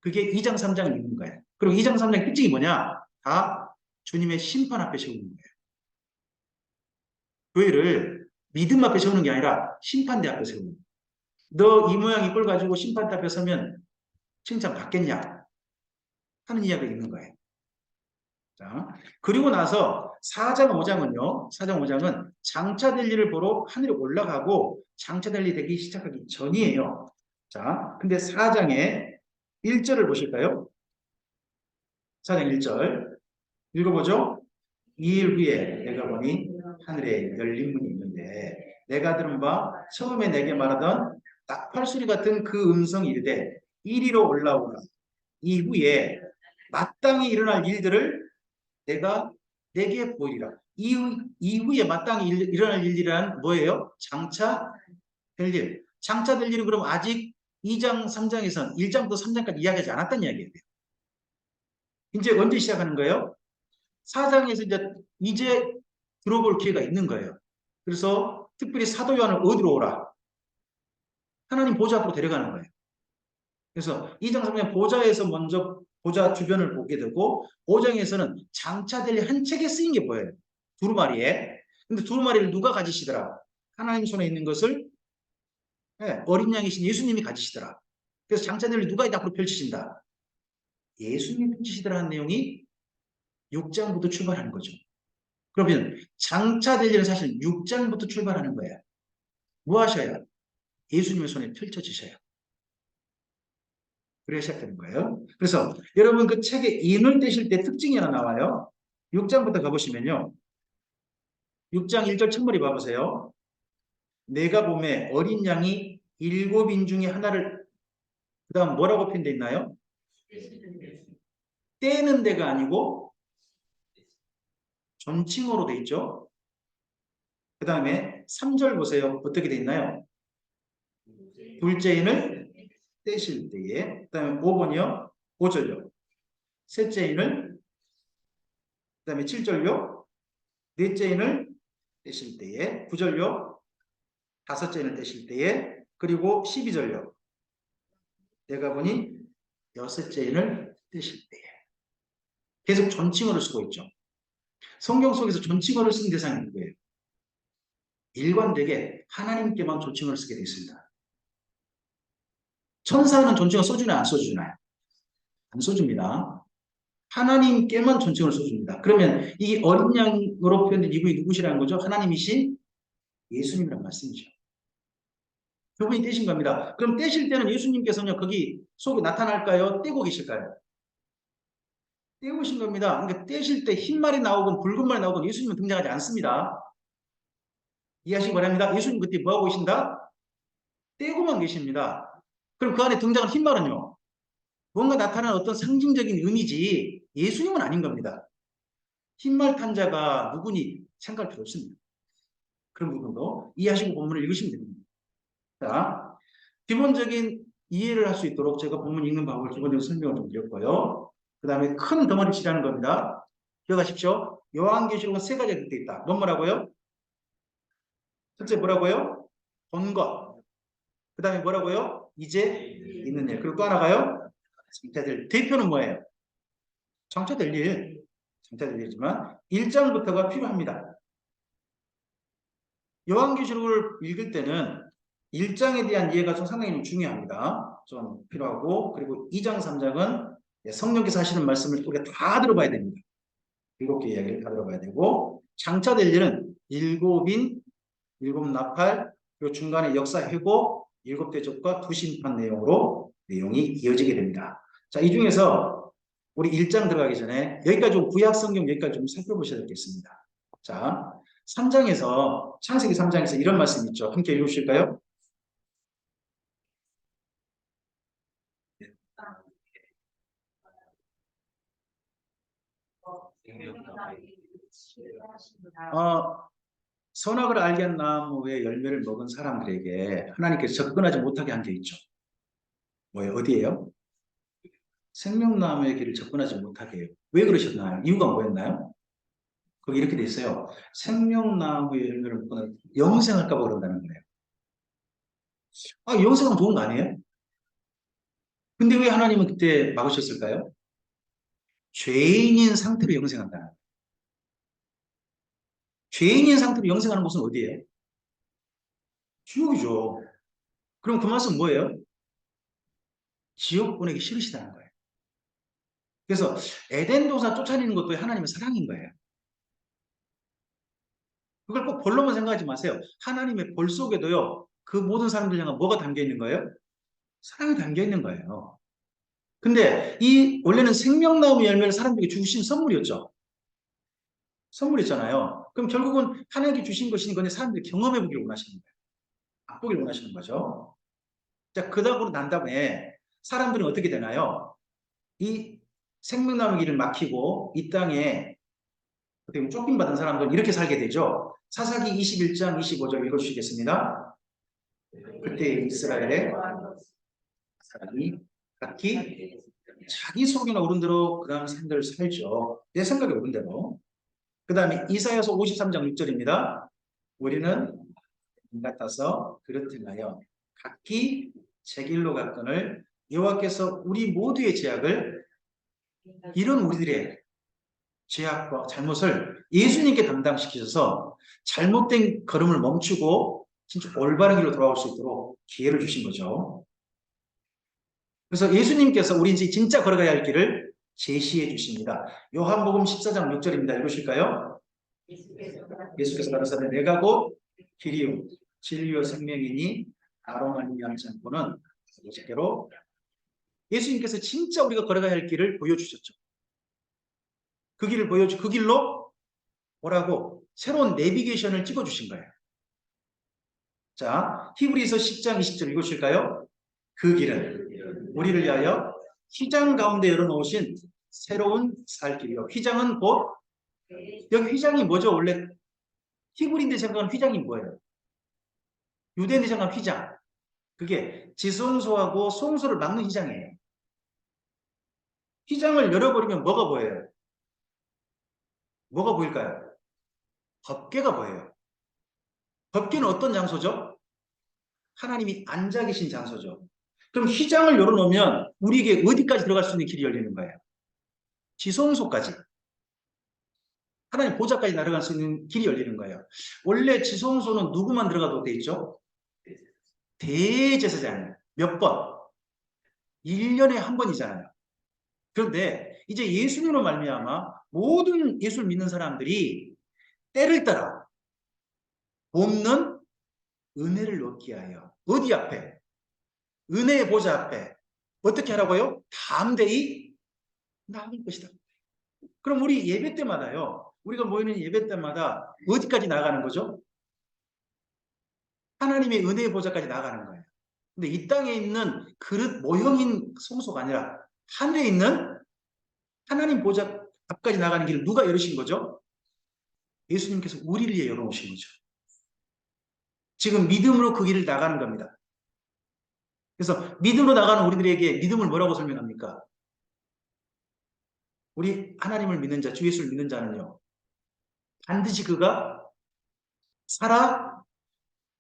그게 2장, 3장을 읽는 거예요. 그리고 2장, 3장의 특징이 뭐냐? 다 주님의 심판 앞에 세우는 거예요. 교회를 믿음 앞에 세우는 게 아니라 심판대 앞에 세우는 거예요. 너 이 모양 이꼴 가지고 심판대 앞에 서면 칭찬 받겠냐? 하는 이야기가 있는 거예요. 자, 그리고 나서 4장, 5장은요. 4장, 5장은 장차될 일을 보러 하늘에 올라가고 장차될 일이 되기 시작하기 전이에요. 자, 근데 4장의 1절을 보실까요? 4장 1절 읽어보죠. 2일 후에 내가 보니 하늘에 열린 문이 있는데 내가 들은 바 처음에 내게 말하던 나팔소리 같은 그 음성이 이르되 이리로 올라오라. 이후에 마땅히 일어날 일들을 내가 내게 보이리라. 이후에 마땅히 일어날 일이란 뭐예요? 장차 될 일. 장차 될 일은 그럼 아직 2장, 3장에선 1장부터 3장까지 이야기하지 않았다는 이야기예요. 이제 언제 시작하는 거예요? 4장에서 이제 들어볼 기회가 있는 거예요. 그래서 특별히 사도 요한을 어디로 오라? 하나님 보좌 앞으로 데려가는 거예요. 그래서 2장, 3장 보좌에서 먼저 보좌 주변을 보게 되고 5장에서는 장차될 한 책에 쓰인 게 뭐예요? 두루마리에. 근데 두루마리를 누가 가지시더라? 하나님 손에 있는 것을 예, 어린 양이신 예수님이 가지시더라. 그래서 장차들을 누가 이 앞으로 펼치신다. 예수님이 펼치시더라는 내용이 6장부터 출발하는 거죠. 그러면 장차 될 일은 사실 6장부터 출발하는 거예요. 뭐 하셔야? 예수님의 손에 펼쳐지셔요. 그래야 시작되는 거예요. 그래서 여러분 그 책에 인을 떼실 때 특징이 하나 나와요. 6장부터 가보시면요. 6장 1절 첫머리 봐보세요. 내가 봄에 어린 양이 7인 중에 하나를 그 다음 뭐라고 표현되어 있나요? 떼는 데가 아니고 존칭어로 돼 있죠. 그 다음에 3절 보세요. 어떻게 돼 있나요? 둘째 인을 떼실 때에 그 다음에 5번이요. 5절요. 셋째 인을 그 다음에 7절요. 넷째 인을 떼실 때에 9절요. 다섯째 인을 떼실 때에 그리고 12절요. 내가 보니 여섯째 인을 떼실 때에 계속 존칭어를 쓰고 있죠. 성경 속에서 존칭어를 쓴 대상이 누구예요? 일관되게 하나님께만 존칭어를 쓰게 되어 있습니다. 천사는 존칭어 써주나요? 안 써주나요? 안 써줍니다. 하나님께만 존칭어를 써줍니다. 그러면 이 어린 양으로 표현된 이분이 누구시라는 거죠? 하나님이신 예수님이란 말씀이죠. 그분이 떼신 겁니다. 그럼 떼실 때는 예수님께서는 거기 속에 나타날까요? 떼고 계실까요? 떼고 계신 겁니다. 그러니까 떼실 때 흰 말이 나오건 붉은 말이 나오건 예수님은 등장하지 않습니다. 이해하시기 바랍니다. 예수님 그때 뭐하고 계신다? 떼고만 계십니다. 그럼 그 안에 등장한 흰 말은요? 뭔가 나타나는 어떤 상징적인 의미지 예수님은 아닌 겁니다. 흰말 탄 자가 누구니 생각할 필요 없습니다. 그런 부분도 이해하시고 본문을 읽으시면 됩니다. 자, 기본적인 이해를 할 수 있도록 제가 본문 읽는 방법을 기본적으로 설명을 좀 드렸고요. 그 다음에 큰 덩어리 치라는 겁니다. 기억하십시오. 요한계시록은 세 가지가 되어 있다. 뭐라고요? 첫째 뭐라고요? 본 것. 그 다음에 뭐라고요? 이제 있는 일. 그리고 또 하나가요? 장차될 대표는 뭐예요? 장차될 일. 장차될 일이지만 1장부터가 필요합니다. 요한계시록을 읽을 때는 1장에 대한 이해가 좀 상당히 좀 중요합니다. 좀 필요하고 그리고 2장, 3장은 성령께서 하시는 말씀을 우리가 다 들어봐야 됩니다. 7개 이야기를 다 들어봐야 되고 장차될 일은 7인, 7나팔, 그리고 중간에 역사 회복, 7대접과 2심판 내용으로 내용이 이어지게 됩니다. 자, 이 중에서 우리 1장 들어가기 전에 여기까지 좀 구약 성경 여기까지 좀 살펴보셔야 되겠습니다. 자, 3장에서 창세기 3장에서 이런 말씀 있죠. 함께 읽으실까요? 선악을 알게 한 나무의 열매를 먹은 사람들에게 하나님께서 접근하지 못하게 한 게 있죠. 뭐예요? 어디예요? 생명나무의 길을 접근하지 못하게 해요. 왜 그러셨나요? 이유가 뭐였나요? 거기 이렇게 돼 있어요. 생명나무의 열매를 먹거나 영생할까 봐 그런다는 거예요. 아, 영생은 좋은 거 아니에요? 근데 왜 하나님은 그때 막으셨을까요? 죄인인 상태로 영생한다는 거예요. 죄인인 상태로 영생하는 곳은 어디예요? 지옥이죠. 그럼 그 말씀 뭐예요? 지옥 보내기 싫으시다는 거예요. 그래서 에덴 동산 쫓아내는 것도 하나님의 사랑인 거예요. 그걸 꼭 볼로만 생각하지 마세요. 하나님의 볼 속에도요, 그 모든 사람들 향한 뭐가 담겨 있는 거예요? 사랑이 담겨 있는 거예요. 근데 이 원래는 생명나무 열매를 사람들에게 주신 선물이었죠. 선물이잖아요. 그럼 결국은 하나님께 주신 것이니 그건 사람들이 경험해 보기를 원하시는 거예요. 맛보기를 원하시는 거죠. 자, 그다음으로 난 다음에 사람들은 어떻게 되나요? 이 생명나무 길을 막히고 이 땅에 어떻게 보면 쫓김받은 사람들은 이렇게 살게 되죠. 사사기 21장 25절 읽어주시겠습니다. 그때 이스라엘의 사람이 각기 자기 속이나 오른 대로 그 다음 삶들을 살죠. 내 생각에 오른 대로. 그 다음에 이사야서 53장 6절입니다. 우리는 같아서 그렇듯하여 각기 제 길로 갔거늘 여호와께서 우리 모두의 죄악을 이런 우리들의 죄악과 잘못을 예수님께 담당시키셔서 잘못된 걸음을 멈추고 진짜 올바른 길로 돌아올 수 있도록 기회를 주신 거죠. 그래서 예수님께서 우리 이제 진짜 걸어가야 할 길을 제시해 주십니다. 요한복음 14장 6절입니다. 읽으실까요? 예수께서 가라사대 내가 곧 길이요 진리요 생명이니 나로 말미암지 않고는 오직게로 예수님께서 진짜 우리가 걸어가야 할 길을 보여주셨죠. 그 길을 그 길로 뭐라고 새로운 내비게이션을 찍어주신 거예요. 자, 히브리서 10장 20절 읽으실까요? 그 길은 우리를 위하여 휘장 가운데 열어놓으신 새로운 살 길이요. 휘장은 곧 여기 휘장이 뭐죠? 원래 히브리인들 생각하는 휘장이 뭐예요? 유대인들 생각하는 휘장. 그게 지성소하고 성소를 막는 휘장이에요. 휘장을 열어버리면 뭐가 보여요? 뭐가 보일까요? 법궤가 보여요. 법궤는 어떤 장소죠? 하나님이 앉아 계신 장소죠. 그럼 휘장을 열어놓으면 우리에게 어디까지 들어갈 수 있는 길이 열리는 거예요? 지성소까지. 하나님 보좌까지 날아갈 수 있는 길이 열리는 거예요. 원래 지성소는 누구만 들어가도 돼 있죠? 대제사장이에요. 몇 번? 1년에 한 번이잖아요. 그런데 이제 예수님으로 말미암아 모든 예수를 믿는 사람들이 때를 따라 없는 은혜를 얻기 위하여 어디 앞에? 은혜의 보좌 앞에 어떻게 하라고요? 담대히 나아갈 것이다. 그럼 우리 예배 때마다요. 우리가 모이는 예배 때마다 어디까지 나가는 거죠? 하나님의 은혜의 보좌까지 나가는 거예요. 근데 이 땅에 있는 그릇 모형인 성소가 아니라 하늘에 있는 하나님 보좌 앞까지 나가는 길을 누가 열으신 거죠? 예수님께서 우리를 위해 열어오신 거죠. 지금 믿음으로 그 길을 나가는 겁니다. 그래서 믿음으로 나가는 우리들에게 믿음을 뭐라고 설명합니까? 우리 하나님을 믿는 자, 주 예수를 믿는 자는요. 반드시 그가 살아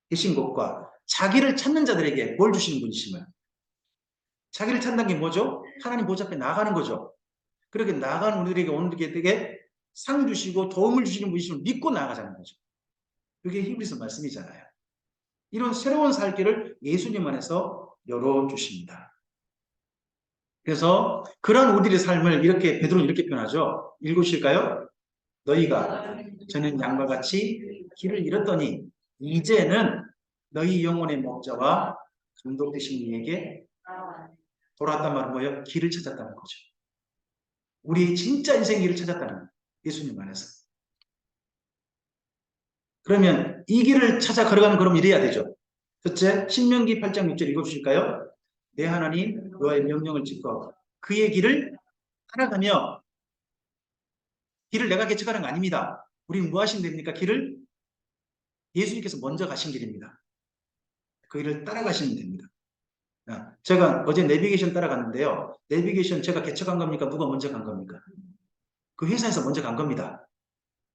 계신 것과 자기를 찾는 자들에게 뭘 주시는 분이시면 자기를 찾는 게 뭐죠? 하나님 보좌 앞에 나가는 거죠. 그렇게 나가는 우리들에게 오늘에게 상 주시고 도움을 주시는 분이심을 믿고 나가자는 거죠. 그게 히브리서 말씀이잖아요. 이런 새로운 살 길을 예수님 안에서 열어주십니다. 그래서 그런 우리들의 삶을 이렇게 베드로는 이렇게 표현하죠. 읽으실까요? 너희가 저는 양과 같이 길을 잃었더니 이제는 너희 영혼의 목자와 감독 되신 이에게 돌아왔단 말은 뭐예요? 길을 찾았다는 거죠. 우리 진짜 인생 길을 찾았다는 거예요. 예수님 안에서. 그러면 이 길을 찾아 걸어가는 그럼 이래야 되죠. 첫째, 신명기 8장 6절 읽어주실까요? 내 하나님 너의 명령을 지켜 그의 길을 따라가며 길을 내가 개척하는 거 아닙니다. 우리는 뭐 하시면 됩니까? 길을 예수님께서 먼저 가신 길입니다. 그 길을 따라가시면 됩니다. 제가 어제 내비게이션 따라갔는데요. 내비게이션 제가 개척한 겁니까? 누가 먼저 간 겁니까? 그 회사에서 먼저 간 겁니다.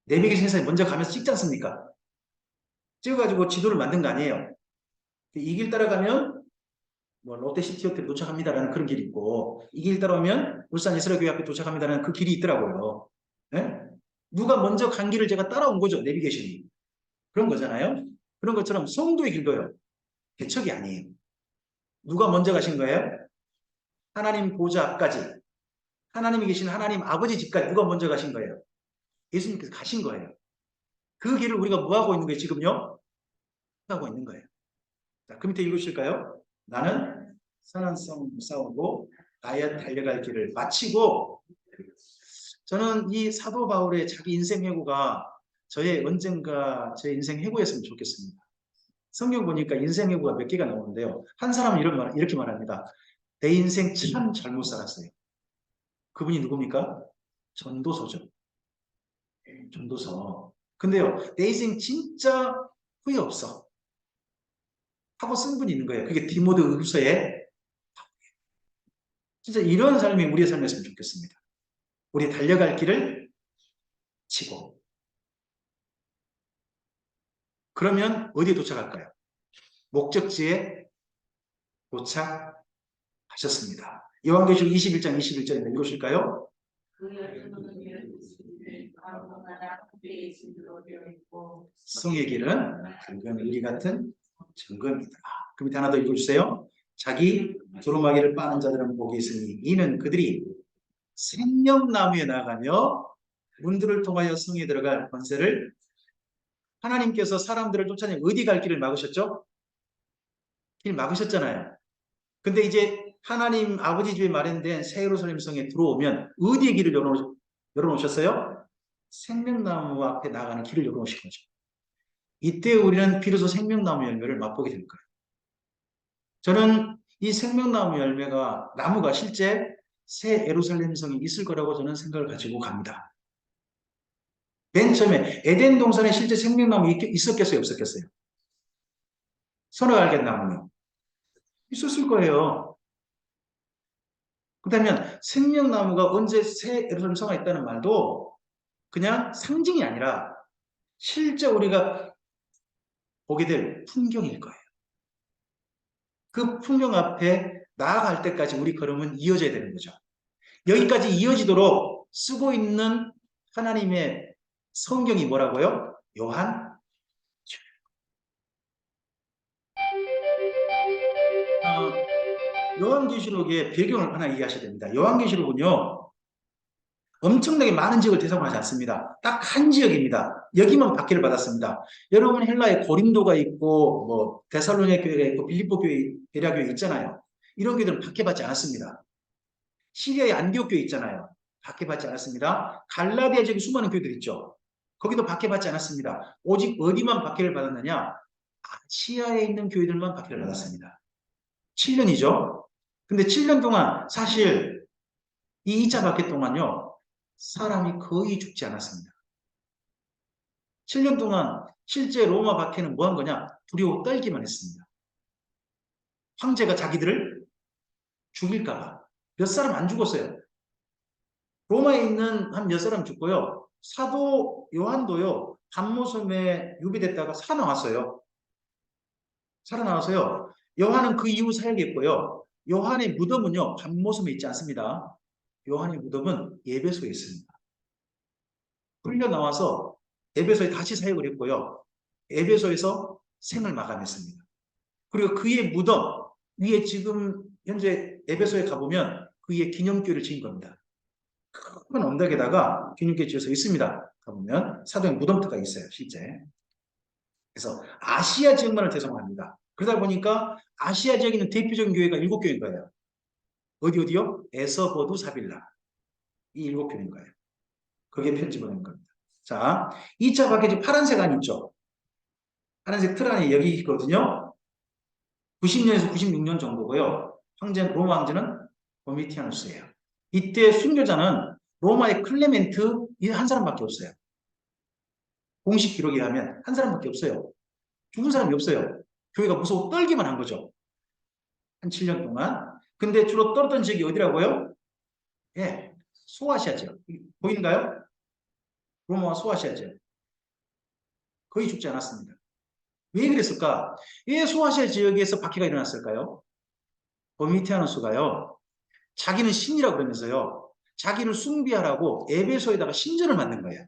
내비게이션 회사에 먼저 가면서 찍지 않습니까? 찍어가지고 지도를 만든 거 아니에요. 이 길 따라가면 뭐 롯데시티 호텔 도착합니다라는 그런 길이 있고 이 길 따라오면 울산 예수라교회 앞에 도착합니다라는 그 길이 있더라고요. 네? 누가 먼저 간 길을 제가 따라온 거죠. 내비게이션이. 그런 거잖아요. 그런 것처럼 성도의 길도요. 개척이 아니에요. 누가 먼저 가신 거예요? 하나님 보좌 앞까지. 하나님이 계신 하나님 아버지 집까지 누가 먼저 가신 거예요? 예수님께서 가신 거예요. 그 길을 우리가 뭐 하고 있는 거예요? 지금요? 하고 있는 거예요. 자, 그 밑에 읽으실까요? 나는 선한 싸우고 나의 달려갈 길을 마치고 저는 이 사도 바울의 자기 인생 회고가 저의 언젠가 제 인생 회고였으면 좋겠습니다. 성경 보니까 인생 회고가 몇 개가 나오는데요. 한 사람은 이렇게 말합니다. 내 인생 참 잘못 살았어요. 그분이 누굽니까? 전도서죠. 전도서. 근데요, 내 인생 진짜 후회 없어. 하고 쓴 분이 있는 거예요. 그게 디모데후서에 진짜 이런 삶이 우리의 삶이었으면 좋겠습니다. 우리 달려갈 길을 치고 그러면 어디에 도착할까요? 목적지에 도착하셨습니다. 요한계시록 21장 21절인데 읽으실까요? 성의 길은 붉은 의리 같은 증거입니다. 그 밑에 하나 더 읽어주세요. 자기 두루마기를 빠는 자들은 복이 있으니 이는 그들이 생명나무에 나가며 문들을 통하여 성에 들어갈 권세를 하나님께서 사람들을 쫓아내 어디 갈 길을 막으셨죠? 길 막으셨잖아요. 근데 이제 하나님 아버지 집에 마련된 새 예루살렘 성에 들어오면 어디에 길을 열어놓으셨어요? 생명나무 앞에 나가는 길을 열어놓으신 거죠. 이때 우리는 비로소 생명나무 열매를 맛보게 될 거예요. 저는 이 생명나무 열매가 나무가 실제 새 예루살렘 성이 있을 거라고 저는 생각을 가지고 갑니다. 맨 처음에 에덴 동산에 실제 생명나무 있었겠어요? 없었겠어요? 선을 알겠나무요? 있었을 거예요. 그렇다면 생명나무가 언제 새 예루살렘 성에 있다는 말도 그냥 상징이 아니라 실제 우리가 보게 될 풍경일 거예요. 그 풍경 앞에 나아갈 때까지 우리 걸음은 이어져야 되는 거죠. 여기까지 이어지도록 쓰고 있는 하나님의 성경이 뭐라고요? 요한계시록의 배경을 하나 이해하셔야 됩니다. 요한계시록은요, 엄청나게 많은 지역을 대상으로 하지 않습니다. 딱 한 지역입니다. 여기만 박해를 받았습니다. 여러분 헬라에 고린도가 있고 뭐 데살로니가 교회가 있고 빌립보 교회, 베레아 교회 있잖아요. 이런 교회들은 박해받지 않았습니다. 시리아의 안디옥 교회 있잖아요. 박해받지 않았습니다. 갈라디아 지역에 수많은 교회들 있죠. 거기도 박해받지 않았습니다. 오직 어디만 박해를 받았느냐? 아시아에 있는 교회들만 박해를 받았습니다. 7년이죠. 근데 7년 동안 사실 이 2차 박해 동안요. 사람이 거의 죽지 않았습니다. 7년 동안 실제 로마 박해는 뭐 한 거냐? 두려워 떨기만 했습니다. 황제가 자기들을 죽일까봐. 몇 사람 안 죽었어요. 로마에 있는 한 몇 사람 죽고요. 사도 요한도요. 밤모섬에 유비됐다가 살아나왔어요. 살아나와서요. 요한은 그 이후 살겠고요. 요한의 무덤은요. 밤모섬에 있지 않습니다. 요한의 무덤은 예배소에 있습니다. 풀려 나와서 에베소에 다시 사역을 했고요. 에베소에서 생을 마감했습니다. 그리고 그의 무덤 위에 지금 현재 에베소에 가보면 그 위에 기념교를 지은 겁니다. 큰 언덕에다가 기념교 지어서 있습니다. 가보면 사도의 무덤터가 있어요. 실제. 그래서 아시아 지역만을 대상합니다. 그러다 보니까 아시아 지역에 있는 대표적인 교회가 7교회인 거예요. 어디요? 에서버두 사빌라. 이 7교회인 거예요. 그게 편집을 한 겁니다. 자, 2차 박해지 파란색 안 있죠? 파란색 틀 안에 여기 있거든요. 90년에서 96년 정도고요. 로마 황제는 도미티아누스예요. 이때 순교자는 로마의 클레멘트 한 사람밖에 없어요. 공식 기록에 하면 한 사람밖에 없어요. 죽은 사람이 없어요. 교회가 무서워 떨기만 한 거죠. 한 7년 동안. 근데 주로 떨었던 지역이 어디라고요? 예, 소아시아 지역. 보이는가요? 로마와 소아시아 지역. 거의 죽지 않았습니다. 왜 그랬을까? 왜 소아시아 지역에서 박해가 일어났을까요? 도미티아누스가요. 자기는 신이라고 그러면서요. 자기를 숭배하라고 에베소에다가 신전을 만든 거예요.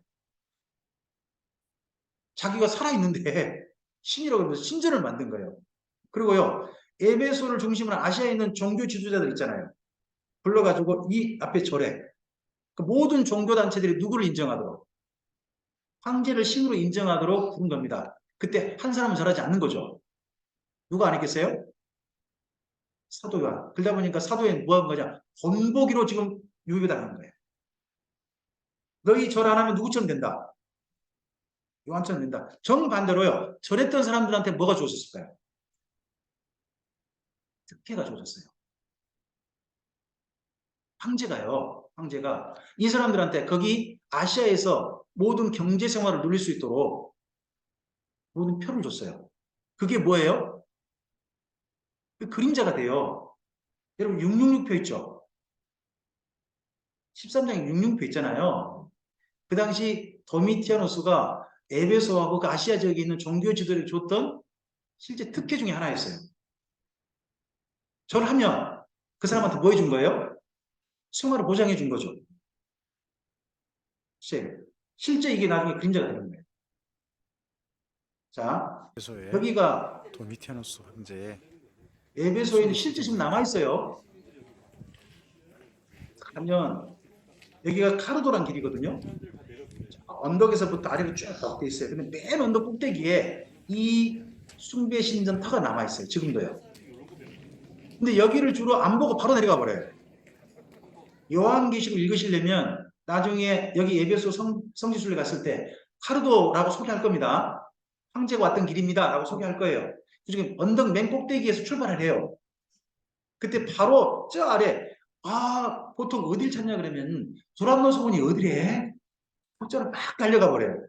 자기가 살아있는데 신이라고 그러면서 신전을 만든 거예요. 그리고요. 에베소를 중심으로 아시아에 있는 종교 지도자들 있잖아요. 불러가지고 이 앞에 절에 그 모든 종교단체들이 누구를 인정하도록 황제를 신으로 인정하도록 부른 겁니다. 그때 한 사람은 절하지 않는 거죠. 누가 안 했겠어요? 사도 요한. 그러다 보니까 사도 요한 뭐 한 거냐? 본보기로 지금 유배당하는 거예요. 너희 절 안 하면 누구처럼 된다? 요한처럼 된다. 정반대로요. 절했던 사람들한테 뭐가 주어졌을까요? 특혜가 주어졌어요. 황제가 이 사람들한테 거기 아시아에서 모든 경제 생활을 누릴 수 있도록 모든 표를 줬어요. 그게 뭐예요? 그 그림자가 돼요. 여러분 666표 있죠? 13장에 666표 있잖아요. 그 당시 도미티아누스가 에베소하고 그 아시아 지역에 있는 종교 지도를 줬던 실제 특혜 중에 하나였어요. 저를 하면 그 사람한테 뭐 해준 거예요? 생활을 보장해 준 거죠. 실제 이게 나중에 그림자가 되는 거예요. 자, 에베소의 여기가 도미티아누스 황제의 에베소에는 순례 실제 지금 신전입니다. 남아 있어요. 가면 여기가 카르도란 길이거든요. 언덕에서부터 아래로 쭉 돼 있어요. 근데 맨 언덕 꼭대기에 이 숭배 신전 터가 남아 있어요. 지금도요. 근데 여기를 주로 안 보고 바로 내려가 버려요. 요한계시록 읽으시려면 나중에 여기 에베소 성지순례 갔을 때 카르도라고 소개할 겁니다. 황제가 왔던 길입니다. 라고 소개할 거예요. 지금 언덕 맨 꼭대기에서 출발을 해요. 그때 바로 저 아래, 보통 어딜 찾냐 그러면 두란노 소문이 어디래? 속전을 막 달려가 버려요.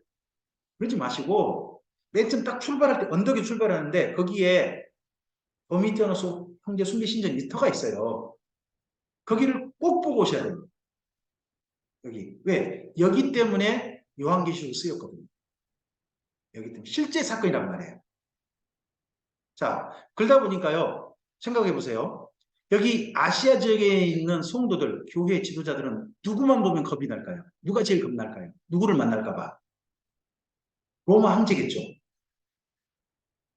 그러지 마시고 맨 처음 딱 출발할 때 언덕에 출발하는데 거기에 도미티아노스 황제 숭배 신전 미터가 있어요. 거기를 꼭 보고 오셔야 됩니다. 여기. 왜? 여기 때문에 요한계시록이 쓰였거든요. 여기 때문에 실제 사건이란 말이에요. 자, 그러다 보니까요. 생각해 보세요. 여기 아시아 지역에 있는 성도들, 교회 지도자들은 누구만 보면 겁이 날까요? 누가 제일 겁날까요? 누구를 만날까 봐. 로마 황제겠죠.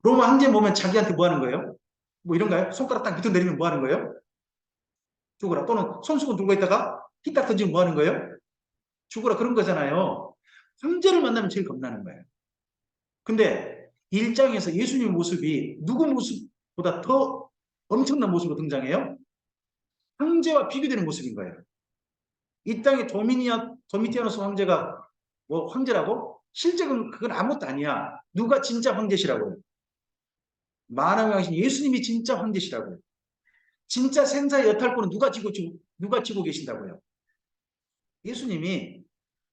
로마 황제 보면 자기한테 뭐 하는 거예요? 뭐 이런가요? 손가락 딱 밑으로 내리면 뭐 하는 거예요? 죽어라. 또는 손수건 들고 있다가 휘딱 던지면 뭐 하는 거예요? 죽어라. 그런 거잖아요. 황제를 만나면 제일 겁나는 거예요. 근데 1장에서 예수님 모습이 누구 모습보다 더 엄청난 모습으로 등장해요? 황제와 비교되는 모습인 거예요. 이 땅에 도미티아누스 황제가 뭐 황제라고? 실제 그건 아무것도 아니야. 누가 진짜 황제시라고요? 만왕의 왕이신 예수님이 진짜 황제시라고요. 진짜 생사의 여탈권은 누가 지고 계신다고요? 예수님이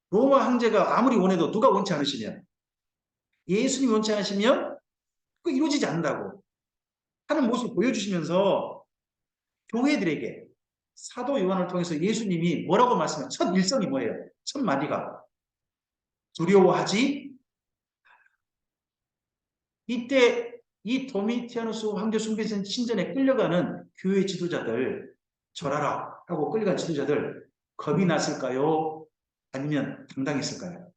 로마 황제가 아무리 원해도 누가 원치 않으시면 예수님이 원치 않으시면 그 이루어지지 않는다고 하는 모습을 보여주시면서 교회들에게 사도 요한을 통해서 예수님이 뭐라고 말씀해요? 첫 일성이 뭐예요? 첫 마디가 두려워하지. 이때 이 도미티아누스 황제 숭배전 신전에 끌려가는 교회 지도자들 절하라 하고 끌려간 지도자들 겁이 났을까요? 아니면 당당했을까요?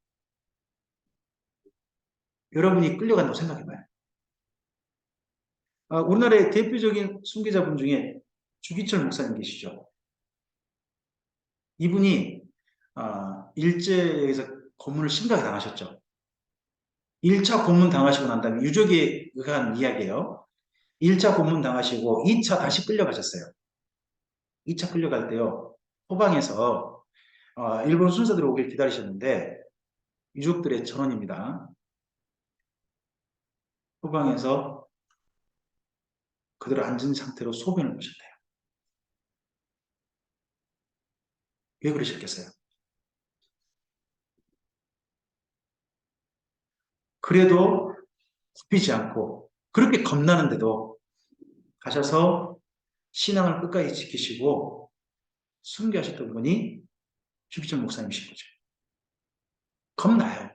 여러분이 끌려간다고 생각해봐요. 우리나라의 대표적인 순교자분 중에 주기철 목사님 계시죠. 이분이 일제에서 고문을 심각하게 당하셨죠. 1차 고문 당하시고 난 다음에 유족에 의한 이야기예요. 1차 고문 당하시고 2차 다시 끌려가셨어요. 2차 끌려갈 때요. 호방에서 일본 순사들이 오길 기다리셨는데 유족들의 전원입니다. 호방에서 그대로 앉은 상태로 소변을 보셨대요. 왜 그러셨겠어요? 그래도 굽히지 않고 그렇게 겁나는데도 가셔서 신앙을 끝까지 지키시고 순교하셨던 분이 주기철 목사님이신 거죠. 겁나요.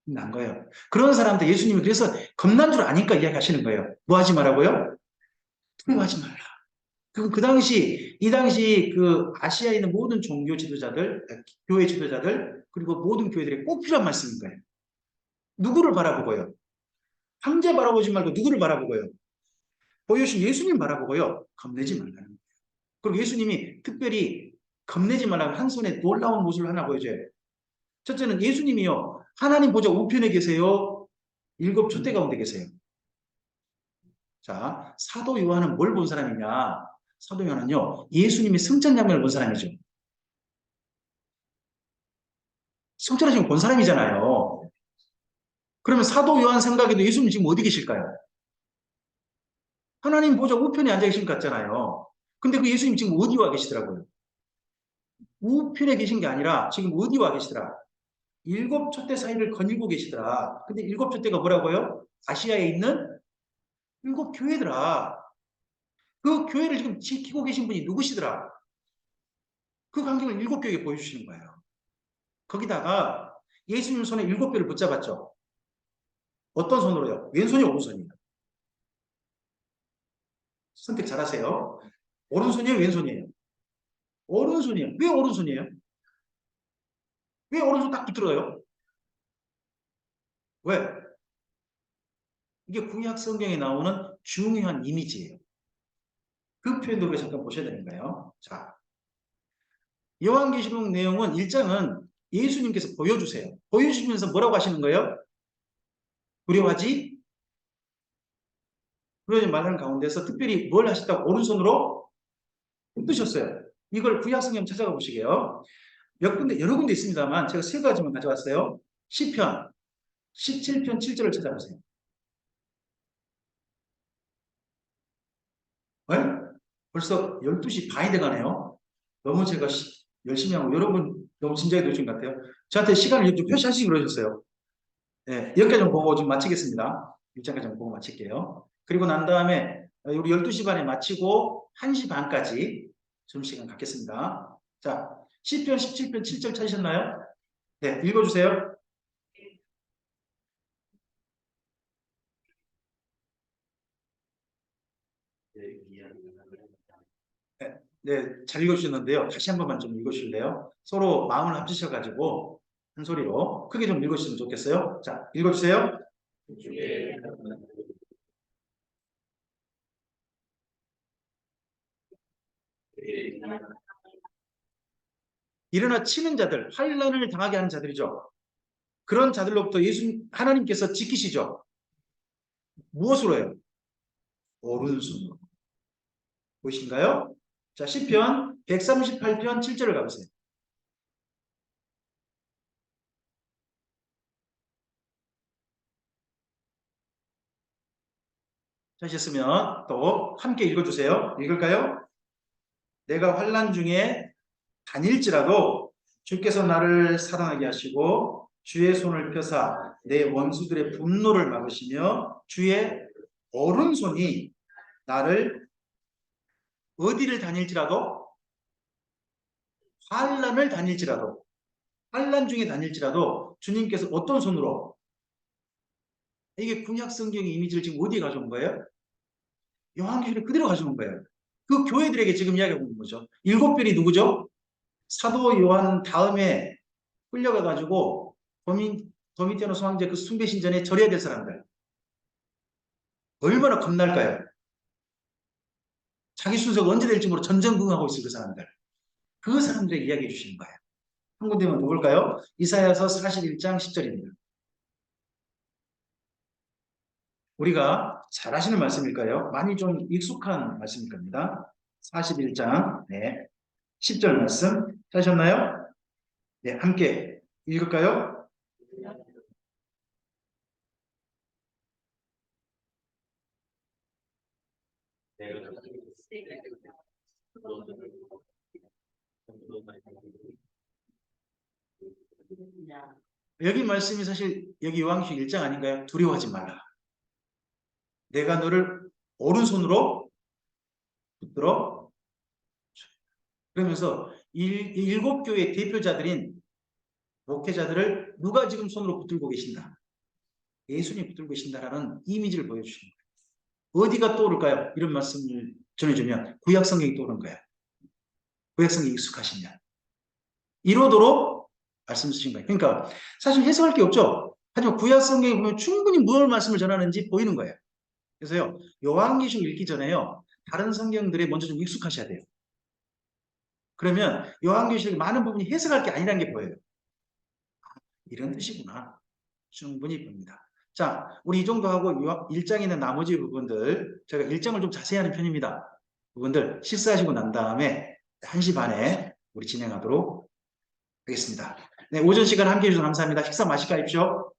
난 거예요. 그런 사람한테 예수님이 그래서 겁난 줄 아니까 이야기하시는 거예요. 뭐 하지 말라고요? 두려워하지 말라. 이 당시 그 아시아에 있는 모든 종교 지도자들, 교회 지도자들, 그리고 모든 교회들이 꼭 필요한 말씀인 거예요. 누구를 바라보고요? 황제 바라보지 말고 누구를 바라보고요? 보여주신 예수님 바라보고요. 겁내지 말라는 거예요. 그리고 예수님이 특별히 겁내지 말라고 한 손에 놀라운 모습을 하나 보여줘요. 첫째는 예수님이요. 하나님 보좌 우편에 계세요. 7 촛대 가운데 계세요. 자, 사도 요한은 뭘 본 사람이냐? 사도 요한은요. 예수님이 승천 장면을 본 사람이죠. 승천하신 본 사람이잖아요. 그러면 사도 요한 생각에도 예수님 지금 어디 계실까요? 하나님 보좌 우편에 앉아 계신 것 같잖아요. 근데 그 예수님 지금 어디 와 계시더라고요? 우편에 계신 게 아니라 지금 어디 와 계시더라? 7 촛대 사이를 거닐고 계시더라. 근데 7 촛대가 뭐라고요? 아시아에 있는 7 교회더라. 그 교회를 지금 지키고 계신 분이 누구시더라? 그 광경을 7 교회에 보여주시는 거예요. 거기다가 예수님 손에 7 뼈를 붙잡았죠. 어떤 손으로요? 왼손이 오른손이에요. 선택 잘하세요. 오른손이에요? 왼손이에요? 오른손이에요. 왜 오른손이에요? 왜 오른손 딱 붙들어요? 왜? 이게 구약 성경에 나오는 중요한 이미지예요. 그 표현도 우리가 잠깐 보셔야 되는 거예요. 자, 요한계시록 내용은 1장은 예수님께서 보여주세요. 보여주시면서 뭐라고 하시는 거예요? 두려워하지? 그러지 말라는 가운데서 특별히 뭘 하셨다고 오른손으로 뜨셨어요. 이걸 구약 성경 찾아가 보시게요. 몇 군데, 여러 군데 있습니다만 제가 세 가지만 가져왔어요. 시편 17편 7절을 찾아보세요. 네? 벌써 12시 반이 돼가네요. 너무 제가 열심히 하고 여러분 너무 진지하게 들으신 것 같아요. 저한테 시간을 좀 표시하시기 그러셨어요. 네, 여기까지 좀 보고 좀 마치겠습니다. 1장까지 좀 보고 마칠게요. 그리고 난 다음에 우리 12시 반에 마치고 1시 반까지 좀 시간 갖겠습니다. 자, 시편 17편 7절 찾으셨나요? 네, 읽어주세요. 네, 네, 잘 읽어주셨는데요. 다시 한 번만 좀 읽어주실래요? 서로 마음을 합치셔가지고 한 소리로 크게 좀 읽어주시면 좋겠어요. 자, 읽어주세요. 일어나 치는 자들, 환난을 당하게 하는 자들이죠. 그런 자들로부터 예수 하나님께서 지키시죠. 무엇으로 해요? 오른손으로. 보이신가요? 자, 시편 138편 7절을 가보세요. 하셨으면 또 함께 읽어주세요. 읽을까요? 내가 환난 중에 다닐지라도 주께서 나를 살아나게 하시고 주의 손을 펴사 내 원수들의 분노를 막으시며 주의 오른손이 나를 어디를 다닐지라도 환난을 다닐지라도 환난 중에 다닐지라도 주님께서 어떤 손으로 이게 구약 성경의 이미지를 지금 어디에 가져온 거예요? 요한계시록에 그대로 가져온 거예요. 그 교회들에게 지금 이야기하고 있는 거죠. 7별이 누구죠? 사도 요한 다음에 끌려가가지고 도미티아노스 황제 그 숭배신전에 절해야 될 사람들. 얼마나 겁날까요? 자기 순서가 언제 될지 모르고 전전긍긍하고 있을 그 사람들. 그 사람들에게 이야기해 주시는 거예요. 한 군데만 누굴까요? 이사야서 41장 10절입니다. 우리가 잘 아시는 말씀일까요? 많이 좀 익숙한 말씀일 겁니다. 41장 네, 10절 말씀 하셨나요? 네, 함께 읽을까요? 여기 말씀이 사실 여기 요한계시록 1장 아닌가요? 두려워하지 말라. 내가 너를 오른손으로 붙들어 그러면서 일곱 교회 대표자들인 목회자들을 누가 지금 손으로 붙들고 계신다? 예수님이 붙들고 계신다라는 이미지를 보여주시는 거예요. 어디가 떠오를까요? 이런 말씀을 전해주면 구약 성경이 떠오르는 거예요. 구약 성경이 익숙하시냐? 이로도록 말씀 쓰신 거예요. 그러니까 사실 해석할 게 없죠. 하지만 구약 성경에 보면 충분히 무엇 말씀을 전하는지 보이는 거예요. 그래서요, 요한계시록 읽기 전에요, 다른 성경들에 먼저 좀 익숙하셔야 돼요. 그러면 요한계시록 많은 부분이 해석할 게 아니라는 게 보여요. 이런 뜻이구나. 충분히 봅니다. 자, 우리 이 정도 하고 1장에 있는 나머지 부분들, 제가 1장을 좀 자세히 하는 편입니다. 부분들 식사하시고 난 다음에 1시 반에 우리 진행하도록 하겠습니다. 네, 오전 시간 함께 해주셔서 감사합니다. 식사 맛있게 하십시오.